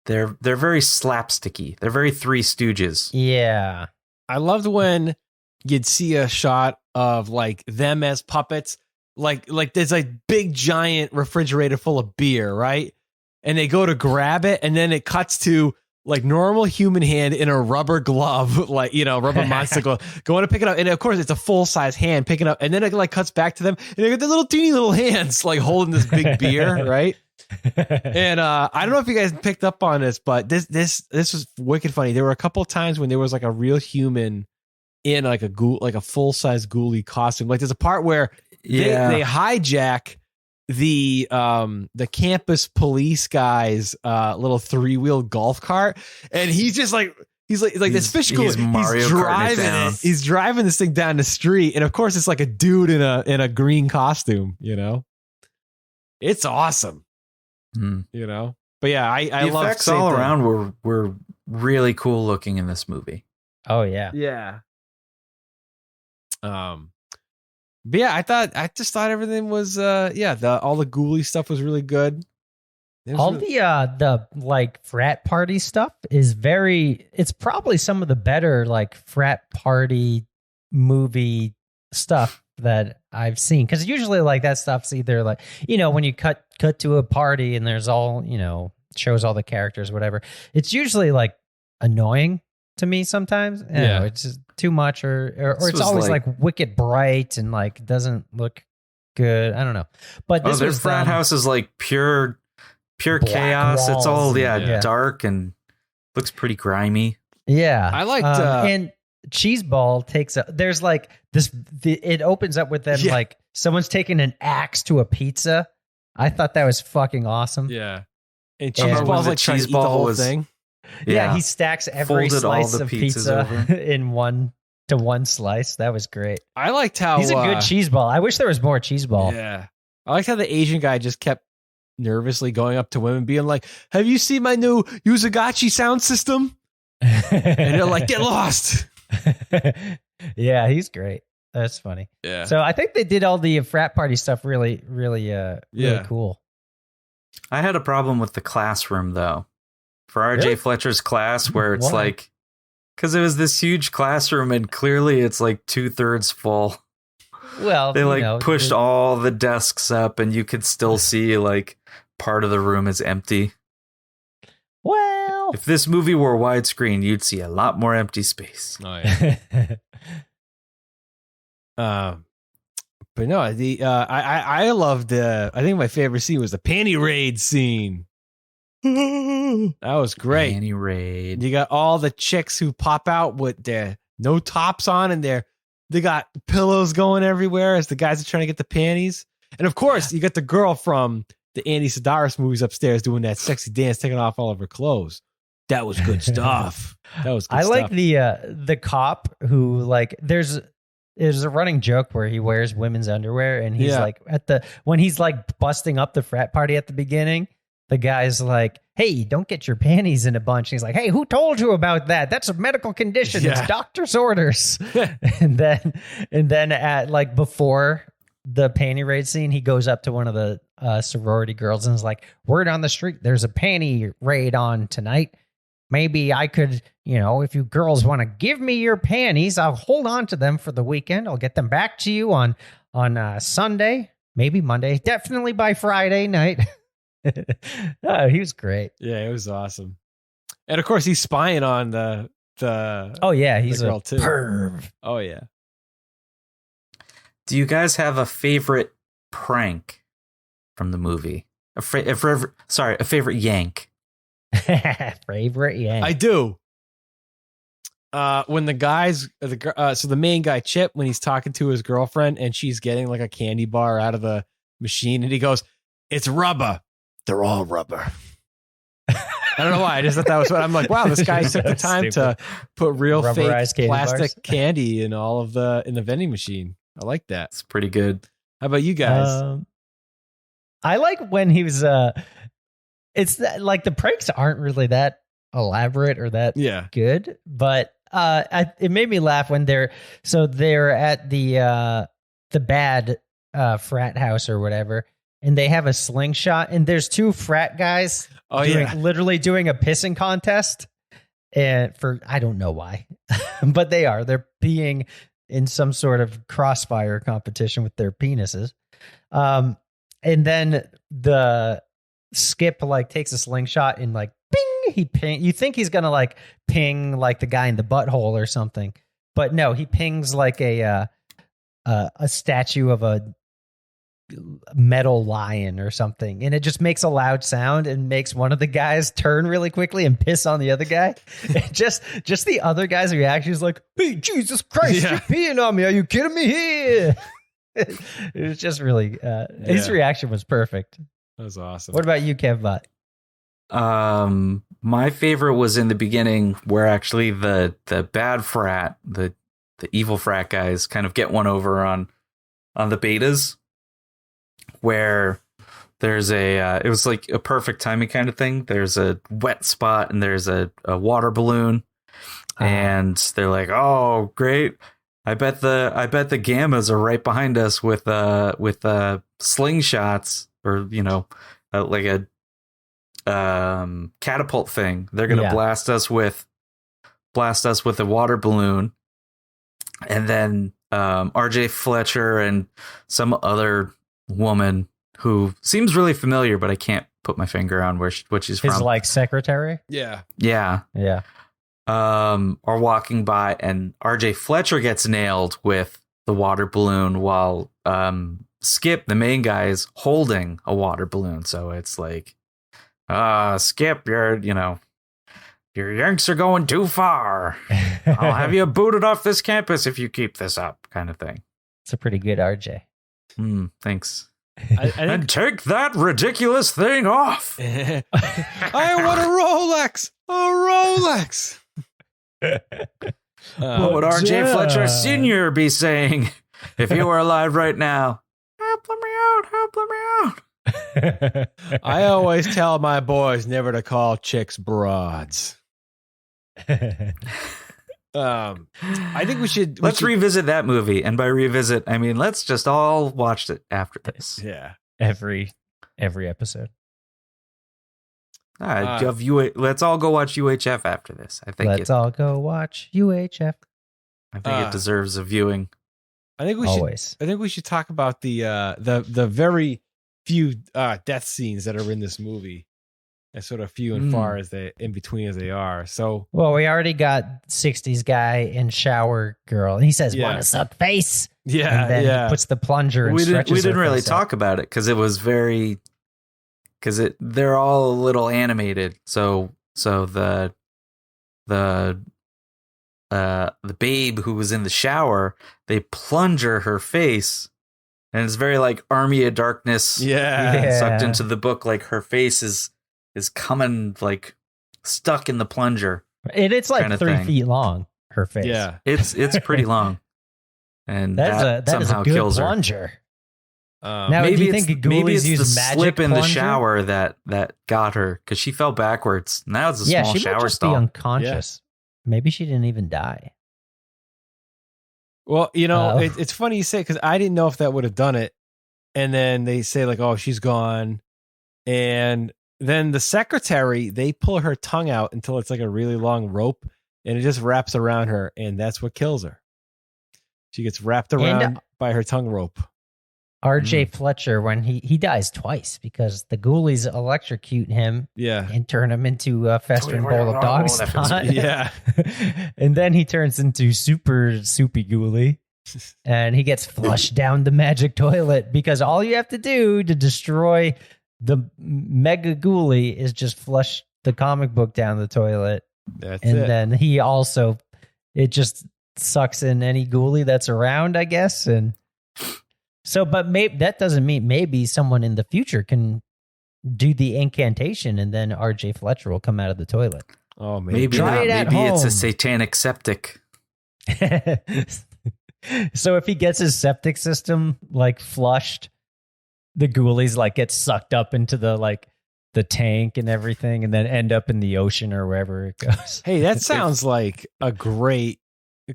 very slapsticky. They're very Three Stooges. Yeah. I loved when you'd see a shot of like them as puppets, like there's like big giant refrigerator full of beer, right? And they go to grab it, and then it cuts to like normal human hand in a rubber glove, like, rubber monster glove, going to pick it up. And of course it's a full size hand picking up. And then it like cuts back to them and they got the little teeny little hands, like holding this big beer. Right. And I don't know if you guys picked up on this, but this was wicked funny. There were a couple of times when there was like a real human in like a full size ghoulie costume. Like there's a part where they hijack the campus police guy's little 3-wheel golf cart, and he's just like he's this fish ghoulie. He's driving it. He's driving this thing down the street, and of course it's like a dude in a green costume. It's awesome. But yeah, I love effects all around were really cool looking in this movie. Oh yeah. Yeah. But yeah, I just thought everything was all the ghoulie stuff was really good. The like frat party stuff is it's probably some of the better like frat party movie stuff that I've seen, because usually like that stuff's either like, when you cut to a party and there's all, shows all the characters, whatever, it's usually like annoying to me sometimes. You know, it's just too much, or it's always like wicked bright and like doesn't look good. I don't know. But this their frat house is like pure chaos. It's all dark and looks pretty grimy. Yeah. I liked and Cheeseball there's like this, it opens up with them like someone's taking an axe to a pizza. I thought that was fucking awesome. Yeah. And Cheeseball's like trying to eat the whole thing. Yeah, he stacks every slice of pizza in one slice. That was great. I liked how he's a good cheeseball. I wish there was more cheeseball. Yeah, I liked how the Asian guy just kept nervously going up to women, being like, "Have you seen my new Yuzagachi sound system?" And they're like, "Get lost." Yeah, he's great. That's funny. Yeah. So I think they did all the frat party stuff really cool. I had a problem with the classroom though. For R.J. Fletcher's class, where it's like, because it was this huge classroom and clearly it's like 2/3 full. Well, they pushed all the desks up and you could still see like part of the room is empty. Well, if this movie were widescreen, you'd see a lot more empty space. Oh yeah. But no, I loved I think my favorite scene was the panty raid scene. That was great. Panty raid. You got all the chicks who pop out with their no tops on, and they got pillows going everywhere as the guys are trying to get the panties. And of course, you got the girl from the Andy Sidaris movies upstairs doing that sexy dance, taking off all of her clothes. That was good stuff. That was good stuff. Like the cop who like there's a running joke where he wears women's underwear, and he's like when he's like busting up the frat party at the beginning, the guy's like, "Hey, don't get your panties in a bunch." And he's like, "Hey, who told you about that? That's a medical condition. It's doctor's orders." and then at like before the panty raid scene, he goes up to one of the sorority girls and is like, "Word on the street, there's a panty raid on tonight. Maybe I could, if you girls want to give me your panties, I'll hold on to them for the weekend. I'll get them back to you on Sunday. maybe Monday, definitely by Friday night. He was great. Yeah, it was awesome. And of course, he's spying on the Oh yeah, he's the girl a too. perv. Oh yeah. Do you guys have a favorite prank from the movie? A favorite yank. Favorite, yeah. I do. When the guys, so the main guy Chip, when he's talking to his girlfriend and she's getting like a candy bar out of the machine, and he goes, "It's rubber. They're all rubber." I don't know why. I just thought that was what I'm like. Wow, this guy took the time to put real Rubberized fake candy plastic bars. candy in all of in the vending machine. I like that. It's pretty good. How about you guys? I like when he was. Like the pranks aren't really that elaborate or that good, but it made me laugh when they're at the bad frat house or whatever, and they have a slingshot, and there's two frat guys literally doing a pissing contest, and for I don't know why, but they're peeing in some sort of crossfire competition with their penises, and then the Skip like takes a slingshot and like ping. You think he's gonna like ping like the guy in the butthole or something, but no, he pings like a statue of a metal lion or something, and it just makes a loud sound and makes one of the guys turn really quickly and piss on the other guy. just the other guy's reaction is like, "Hey, Jesus Christ, you're peeing on me! Are you kidding me?" Here, it was just really his reaction was perfect. That was awesome. What about you, Kevbot? My favorite was in the beginning where actually the bad frat, the evil frat guys kind of get one over on the betas, where there's it was like a perfect timing kind of thing. There's a wet spot and there's a water balloon, and they're like, "Oh, great. I bet the gammas are right behind us with slingshots, or like a catapult thing. They're gonna blast us with a water balloon." And then RJ Fletcher and some other woman who seems really familiar, but I can't put my finger on what she's from. His like secretary? Yeah. Are walking by, and RJ Fletcher gets nailed with the water balloon while Skip, the main guy, is holding a water balloon. So it's like, Skip, your yanks are going too far. I'll have you booted off this campus if you keep this up, kind of thing. It's a pretty good RJ. Thanks. And take that ridiculous thing off. I want a Rolex. What would RJ Fletcher Sr. be saying if he were alive right now? Help me out. I always tell my boys never to call chicks broads. I think we should revisit that movie, and by revisit I mean let's just all watch it after this. Yeah, every episode. Let's all go watch UHF after this. I think let's all go watch UHF. I think it deserves a viewing. I think we Always. should. I think we should talk about the very few death scenes that are in this movie, as sort of few and far as they in between as they are. So, well, we already got 60s guy and shower girl, and he says, "Want to suck face?" Yeah, and then he puts the plunger. And we didn't really face talk about it because it was very they're all a little animated. So the babe who was in the shower, they plunger her face, and it's very like Army of Darkness. Sucked into the book, like her face is coming like stuck in the plunger, and it's like 3 feet long. Her face, it's pretty long, and that is somehow a good kills plunger. her. Now, maybe do you think Ghoulies it's use the magic slip in the plunger? shower that got her because she fell backwards. Now it's a small she shower might just stall. be unconscious. Maybe she didn't even die. Well, it's funny you say, because I didn't know if that would have done it. And then they say like, "Oh, she's gone," and then the secretary, they pull her tongue out until it's like a really long rope, and it just wraps around her, and that's what kills her. She gets wrapped around by her tongue rope. R.J. Fletcher, when he dies twice because the ghoulies electrocute him Yeah. and turn him into a festering bowl of dog snot. Yeah. And then he turns into super soupy ghoulie and he gets flushed down the magic toilet because all you have to do to destroy the mega ghoulie is just flush the comic book down the toilet. That's And it. then he also, it just sucks in any ghoulie that's around, I guess. And so, but maybe that doesn't mean maybe someone in the future can do the incantation and then R.J. Fletcher will come out of the toilet. Oh, man. Maybe Try not. it at Maybe it's a home. satanic septic. So if he gets his septic system like flushed, the ghoulies like get sucked up into the tank and everything and then end up in the ocean or wherever it goes. Hey, that sounds like a great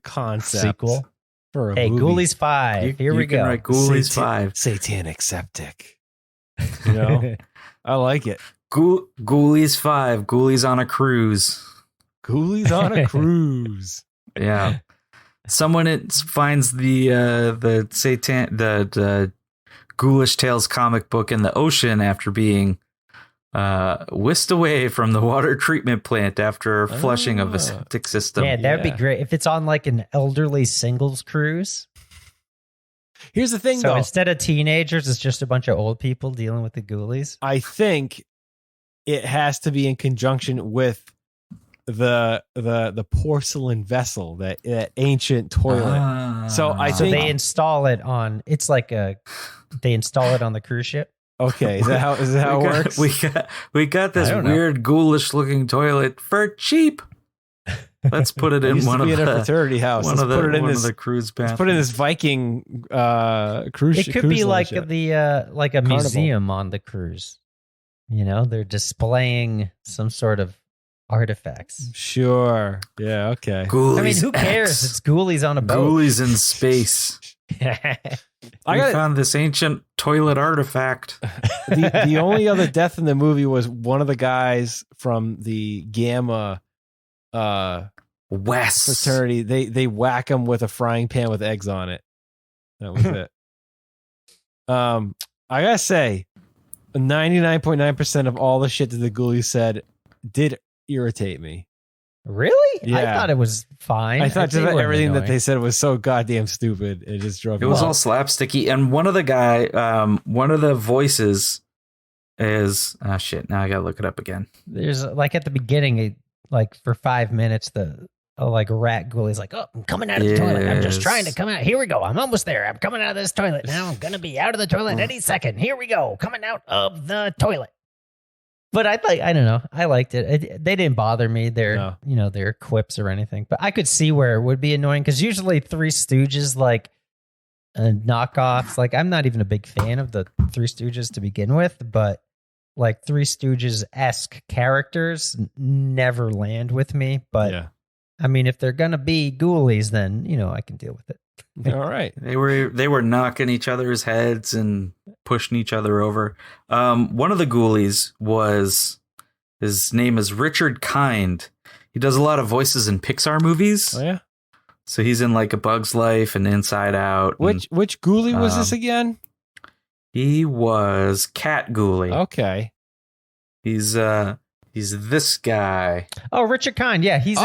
concept. Sequel. For a Hey, movie. Ghoulies 5. Here we can go. write Ghoulies 5. Satanic septic. You know? I like it. Ghoulies 5. Ghoulies on a cruise. Ghoulies on a cruise. Yeah. Someone finds the Ghoulish Tales comic book in the ocean after being whisked away from the water treatment plant after flushing of a septic system. Yeah, that'd be great if it's on like an elderly singles cruise. Here's the thing, So though. instead of teenagers, it's just a bunch of old people dealing with the ghoulies. I think it has to be in conjunction with the porcelain vessel, that ancient toilet. So I So think they install it on. It's like they install it on the cruise ship. okay. Is that how it works? We got this I don't know. weird ghoulish looking toilet for cheap. Let's put it in used one to be of in a the fraternity house. one Let's of the put it in one this. of the cruise Let's bathrooms. put it in this Viking cruise. It could cruise be line like ship. like a Carnival. museum on the cruise. You know, they're displaying some sort of artifacts. Sure. Yeah. Okay. Ghoulies I mean, who cares? X. It's ghoulies on a boat. Ghoulies in space. I We got found this ancient toilet artifact. the only other death in the movie was one of the guys from the Gamma Wes. fraternity. They whack him with a frying pan with eggs on it. That was it. I gotta say, 99.9% of all the shit that the Ghoulies said did irritate me. Really? I Yeah. thought it was fine. I thought They just weren't everything that annoying. they said was so goddamn stupid. It just drove It me was nuts. all slapsticky, and one of the voices is shit. Now I gotta look it up again. There's like at the beginning, like for 5 minutes, the like rat ghoulies like, oh, I'm coming out of the toilet. I'm just Yes. trying to come out. Here we go. I'm almost there. I'm coming out of this toilet now. I'm gonna be out of the toilet any second. Here we go. Coming out of the toilet. But I don't know. I liked it. They didn't bother me. Their quips or anything. But I could see where it would be annoying because usually Three Stooges like knockoffs. Like I'm not even a big fan of the Three Stooges to begin with, but like Three Stooges-esque characters never land with me. But Yeah. I mean, if they're gonna be ghoulies, then I can deal with it. All right. They were knocking each other's heads and pushing each other over. One of the ghoulies his name is Richard Kind. He does a lot of voices in Pixar movies. Oh yeah. So he's in like A Bug's Life and Inside Out. and Which Ghoulie was this again? he was Cat Ghoulie. Okay. He's this guy. Oh, Richard Kind. Yeah, he's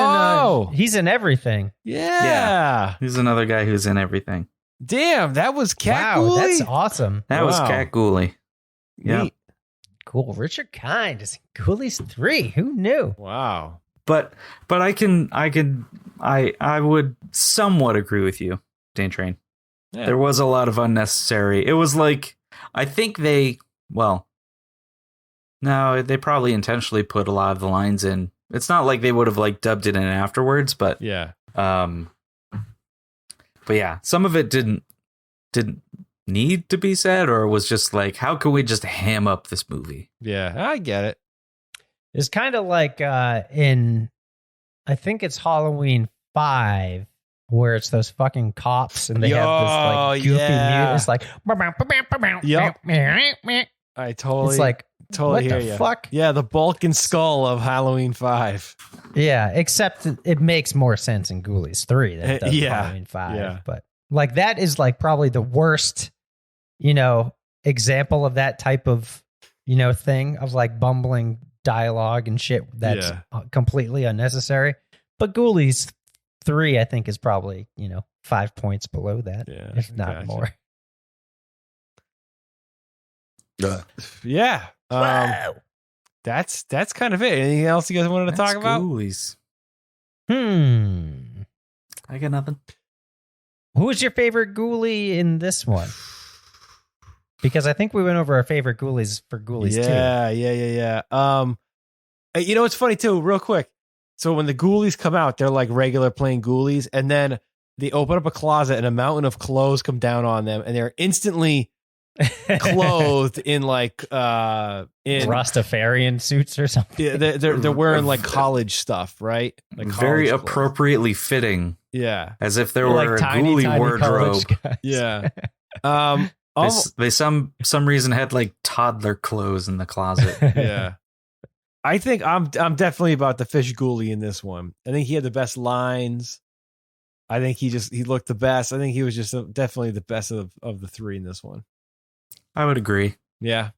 in everything. Yeah. He's another guy who's in everything. Damn, that was Cat Wow, Ghoulie? that's awesome. That was Wow. Cat Ghoulie. Yeah. Neat. Cool. Richard Kind is in Ghoulies 3. Who knew? Wow. But I would somewhat agree with you, Dane Train. Yeah. There was a lot of unnecessary. It was like, I think no, they probably intentionally put a lot of the lines in. It's not like they would have like dubbed it in afterwards, but Yeah. but yeah, some of it didn't need to be said, or was just like, how can we just ham up this movie? Yeah. I get it. It's kind of like I think it's Halloween 5, where it's those fucking cops and they have this like goofy yeah. music. It's like, Yep. I totally, it's like, totally what hear the you. fuck? Yeah, the bulk and skull of Halloween 5. Yeah, except it makes more sense in Ghoulies 3 than it does in Yeah, Halloween 5. yeah. But like that is like probably the worst example of that type of, thing of like bumbling dialogue and shit that's completely unnecessary. But Ghoulies 3, I think, is probably, 5 points below that, if not more. Yeah. That's kind of it. Anything else you guys wanted to talk about? Ghoulies. I got nothing. Who's your favorite ghoulie in this one? Because I think we went over our favorite ghoulies for Ghoulies 2. Yeah. It's funny too, real quick. So when the Ghoulies come out, they're like regular plain Ghoulies, and then they open up a closet and a mountain of clothes come down on them, and they're instantly clothed in like in Rastafarian suits or something. Yeah, they're wearing like college stuff, right? Like very appropriately fitting. Yeah, as if there were like a ghoulie wardrobe. Yeah. They some reason had like toddler clothes in the closet. Yeah. I think I'm definitely about the fish ghoulie in this one. I think he had the best lines. I think he looked the best. I think he was just definitely the best of the three in this one. I would agree. Yeah.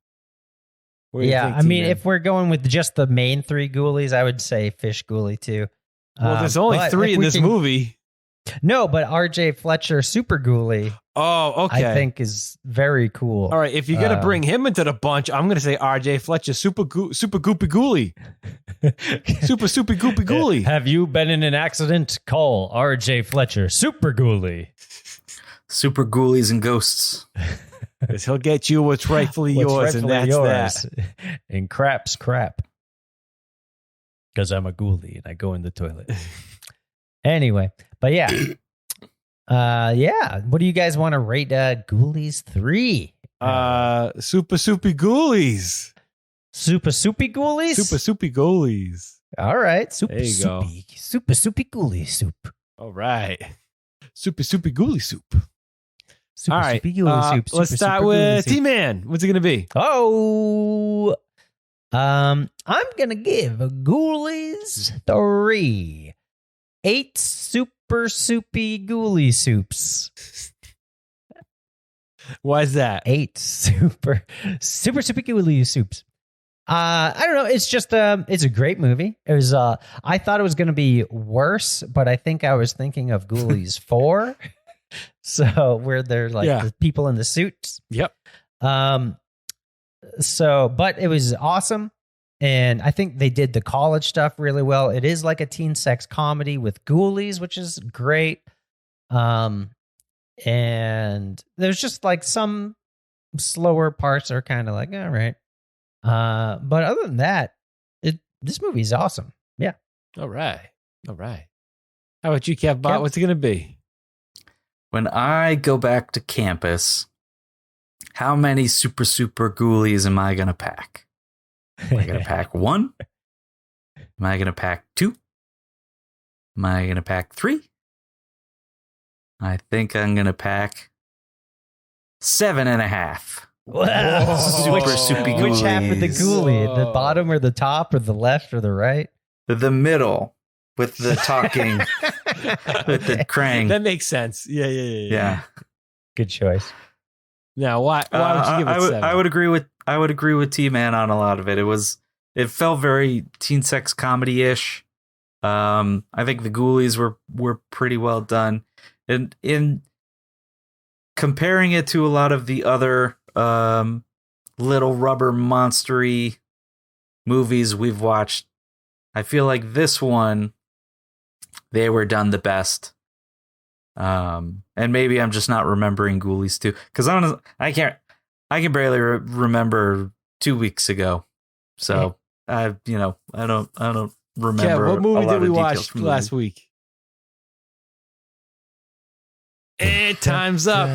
Yeah, I mean, if we're going with just the main 3 ghoulies, I would say fish ghoulie too. Well, there's only 3 in this movie. No, but RJ Fletcher Super Ghoulie. Oh, okay. I think is very cool. All right, if you're gonna bring him into the bunch, I'm gonna say RJ Fletcher Super Goopy Ghoulie. Super Goopy Ghoulie. Have you been in an accident? Call RJ Fletcher Super Ghoulie. Super Ghoulies and ghosts. Because he'll get you what's rightfully yours, and that's that. And crap's crap. Because I'm a ghoulie and I go in the toilet. Anyway, but yeah. What do you guys want to rate Ghoulies 3? Super Soupy Ghoulies. Super Soupy Ghoulies? Super Soupy Ghoulies. All right. Super there you Soupy. Go. Super Soupy Ghoulie soup. All right. Super Soupy Ghoulie soup. Super all right. Soupy Ghoulie soup. Let's start with T-Man. What's it going to be? Oh, I'm going to give Ghoulies 3 8 super soupy ghoulie soups. Why is that? 8 super soupy ghoulie soups. I don't know. It's just it's a great movie. It was I thought it was going to be worse, but I think I was thinking of Ghoulies 4. So where they're like the people in the suits. Yep. So, but it was awesome. And I think they did the college stuff really well. It is like a teen sex comedy with ghoulies, which is great. And there's just like some slower parts are kind of like, all right. But other than that, this movie is awesome. Yeah. All right. How about you, Kev Bot? What's it going to be? When I go back to campus, how many super ghoulies am I going to pack? Am I going to pack 1? Am I going to pack 2? Am I going to pack 3? I think I'm going to pack 7.5. Wow. Super soupy ghoulies. Which half of the ghoulie? The bottom or the top or the left or the right? The middle with the talking, with the Krang. That makes sense. Yeah. Good choice. Now, why would you give it 7? I would agree with T-Man on a lot of it. It felt very teen sex comedy-ish. I think the Ghoulies were pretty well done. And in comparing it to a lot of the other little rubber monstery movies we've watched, I feel like this one, they were done the best. And maybe I'm just not remembering Ghoulies 2, because I can barely remember 2 weeks ago. So I don't remember. Yeah, what movie did we watch from last week? And time's up. See,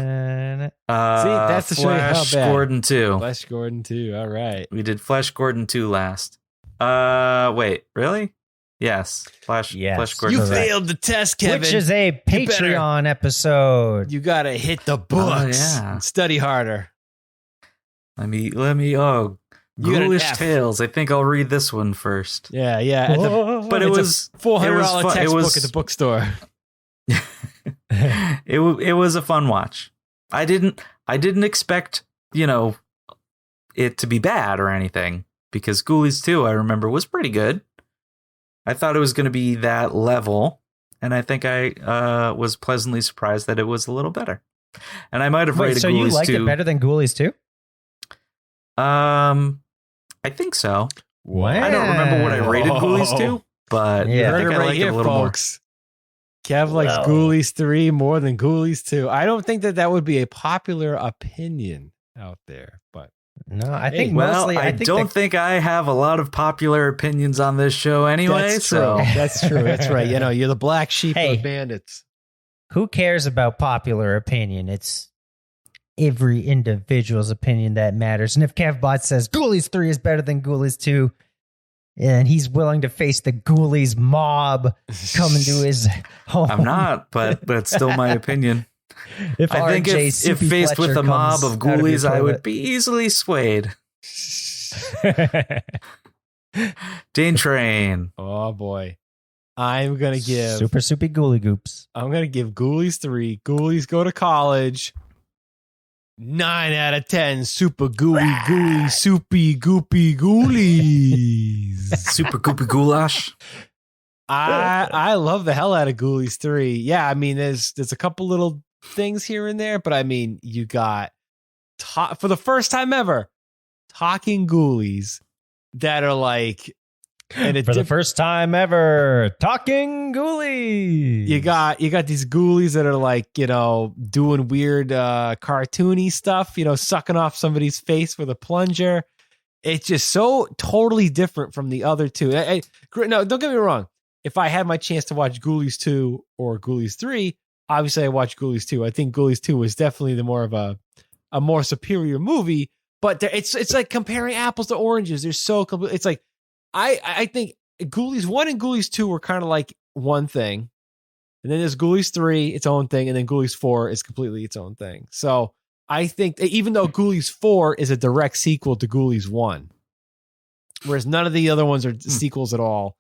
that's the show you how Flash bad. Gordon 2. Flash Gordon 2. All right. We did Flash Gordon 2 last. Wait, really? Yes. Flash Gordon. You failed the test, Kevin. Which is a Patreon episode. You got to hit the books and study harder. Let me. Ghoulish Tales. I think I'll read this one first. Yeah. But it was $400 textbook at the bookstore. It was a fun watch. I didn't expect, it to be bad or anything, because Ghoulies 2, I remember, was pretty good. I thought it was going to be that level, and I think I was pleasantly surprised that it was a little better. And I might have rated Ghoulies 2. So you liked it better than Ghoulies 2? I think so. Wow. I don't remember what I rated Ghoulies 2, but Yeah. I think I liked it a little folks. Kev likes Ghoulies 3 more than Ghoulies 2. I don't think that would be a popular opinion out there, but no, I think mostly. I don't think I have a lot of popular opinions on this show anyway. That's so true. That's true. That's right. You're the black sheep of bandits. Who cares about popular opinion? It's every individual's opinion that matters. And if KevBot says Ghoulies 3 is better than Ghoulies 2, and he's willing to face the Ghoulies mob coming to his home. I'm not, but it's still my opinion. If I think if faced with a mob of Ghoulies, I would be easily swayed. Dane Train. Oh boy. I'm going to give Super Soupy Ghoulie Goops. I'm going to give Ghoulies 3. Ghoulies go to college. 9 out of 10 super gooey, soupy, goopy ghoulies. Super goopy goulash. I love the hell out of Ghoulies 3. Yeah, I mean, there's a couple little things here and there, but I mean, you got for the first time ever, talking ghoulies that are like the first time ever, talking ghoulies. You got these ghoulies that are like, doing weird cartoony stuff, sucking off somebody's face with a plunger. It's just so totally different from the other two. No, don't get me wrong. If I had my chance to watch Ghoulies 2 or Ghoulies 3, obviously I watched Ghoulies 2. I think Ghoulies 2 was definitely the more of a more superior movie, but it's like comparing apples to oranges. They're so it's like I think Ghoulies 1 and Ghoulies 2 were kind of like one thing. And then there's Ghoulies 3, its own thing. And then Ghoulies 4 is completely its own thing. So I think that even though Ghoulies 4 is a direct sequel to Ghoulies 1, whereas none of the other ones are sequels at all,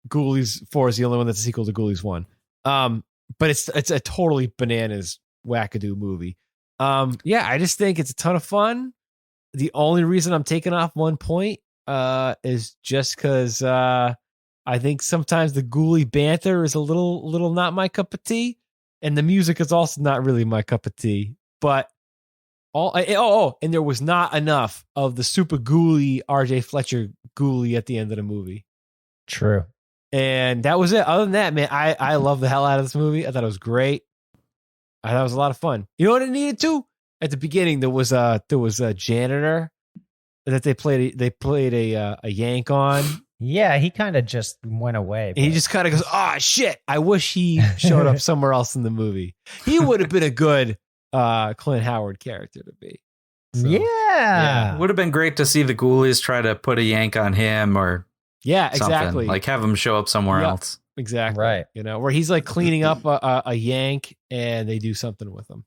Ghoulies 4 is the only one that's a sequel to Ghoulies 1. But it's a totally bananas wackadoo movie. I just think it's a ton of fun. The only reason I'm taking off 1 point is just because I think sometimes the ghoulie banter is a little not my cup of tea, and the music is also not really my cup of tea. But and there was not enough of the super ghoulie RJ Fletcher ghoulie at the end of the movie. True. And that was it. Other than that, man, I love the hell out of this movie. I thought it was great. I thought it was a lot of fun. You know what it needed to? At the beginning, there was a janitor that they played a yank on. Yeah, he kind of just went away. And he just kind of goes, "Oh shit! I wish he showed up somewhere else in the movie. He would have been a good Clint Howard character to be." So, yeah. It would have been great to see the Ghoulies try to put a yank on him or something. Exactly. Like have him show up somewhere else. Exactly. Right. Where he's like cleaning up a yank and they do something with him.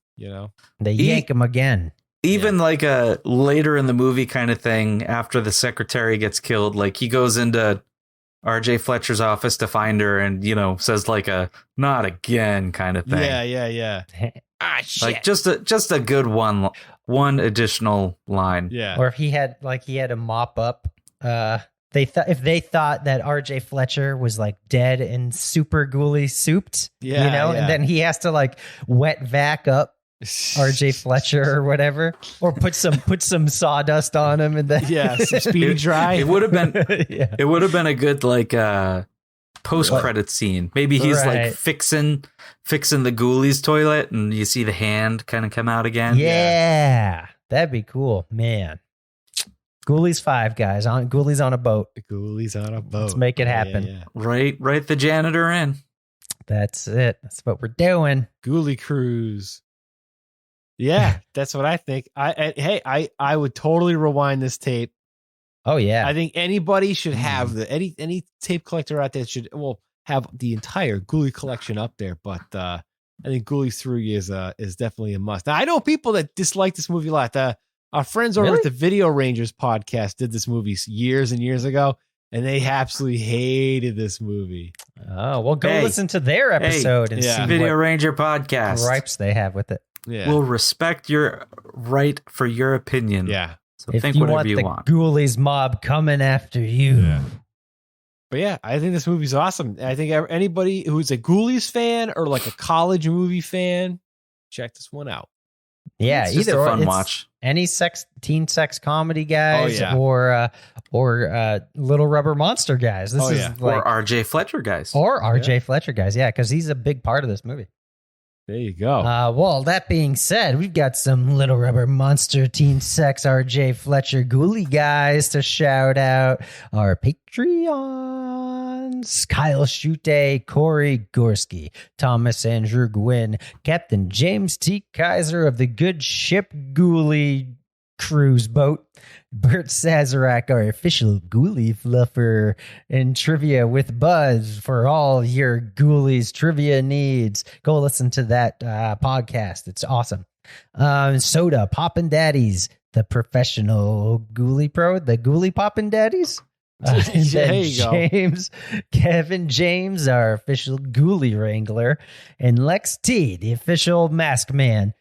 They yank him again. Even like a later in the movie kind of thing, after the secretary gets killed, like he goes into RJ Fletcher's office to find her and, says like a not again kind of thing. Yeah. Shit. Like just a good one additional line. Yeah. Or if he had a mop up, if they thought that RJ Fletcher was like dead and super ghoulie souped, and then he has to like wet vac up RJ Fletcher or whatever, or put some sawdust on him and then some speedy dry. It would have been it would have been a good like post credit scene. Maybe he's like fixing the Ghoulies toilet and you see the hand kind of come out again. Yeah. That'd be cool, man. Ghoulies 5, guys. Ghoulies on a boat. Ghoulies on a boat. Let's make it happen. Yeah. Right the janitor in. That's it. That's what we're doing. Ghoulie cruise. Yeah, that's what I think. I would totally rewind this tape. Oh yeah. I think anybody should have any tape collector out there should have the entire Ghoulie collection up there. But I think Ghoulies 3 is definitely a must. Now, I know people that dislike this movie a lot. Our friends over at the Video Rangers podcast did this movie years and years ago, and they absolutely hated this movie. Oh, well, go listen to their episode and see Video what Ranger podcast gripes they have with it. will respect your right for your opinion. Yeah. So If think you whatever want you the want. Ghoulies mob coming after you. Yeah. But yeah, I think this movie's awesome. I think anybody who's a Ghoulies fan or like a college movie fan, check this one out. Yeah, It's just either a or. fun It's watch. Any teen sex comedy guys yeah. or Little Rubber Monster guys. This is yeah. like Or RJ Fletcher guys. or RJ Fletcher guys. Yeah, because he's a big part of this movie. There you go. Well, that being said, we've got some Little Rubber Monster Teen Sex RJ Fletcher Ghoulie guys to shout out. Our Patreons: Kyle Schute, Corey Gorski, Thomas Andrew Gwynn, Captain James T. Kaiser of the Good Ship Ghoulie cruise boat, Bert Sazerac, our official Ghoulie fluffer, and Trivia with Buzz for all your Ghoulies trivia needs. Go listen to that podcast. It's awesome. Soda, Poppin' Daddies, the professional Ghoulie pro, the Ghoulie Poppin' Daddies. And There then you go. Kevin James, our official Ghoulie wrangler, and Lex T, the official mask man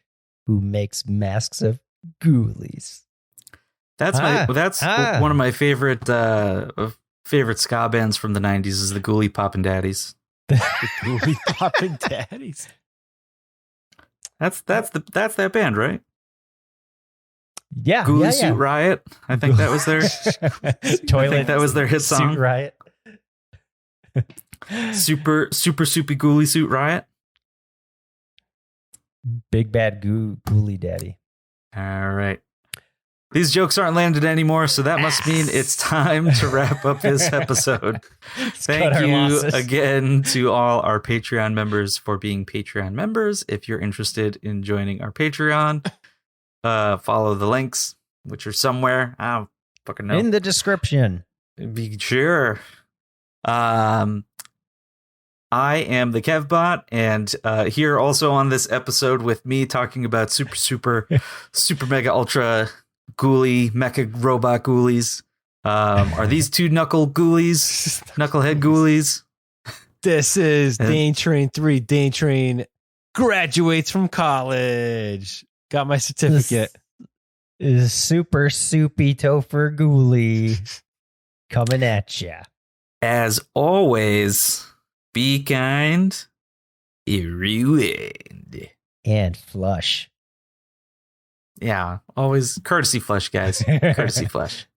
who makes masks of Ghoulies. That's one of my favorite ska bands from the 90s is the Ghoulie Poppin' Daddies. Ghoulie Poppin' Daddies. That's that band, right? Yeah, Ghoulie Suit Riot. I think that was their Toilet. I think that was their hit song. Suit Riot. Super soupy Ghoulie Suit Riot. Big bad Ghoulie Daddy. All right. These jokes aren't landed anymore, so that must mean it's time to wrap up this episode. Thank our you losses. again to all our Patreon members for being Patreon members. If you're interested in joining our Patreon, follow the links, which are somewhere. I don't fucking know. In the description. Be sure. I am the Kevbot, and here also on this episode with me talking about super mega ultra ghoulie mecha robot ghoulies are these two knucklehead ghoulies. This is Dane Train 3. Dane Train graduates from college. Got my certificate. This is super soupy Topher Ghoulie coming at ya. As always, be kind, be ruined. And flush. Yeah, always courtesy flush, guys. Courtesy flush.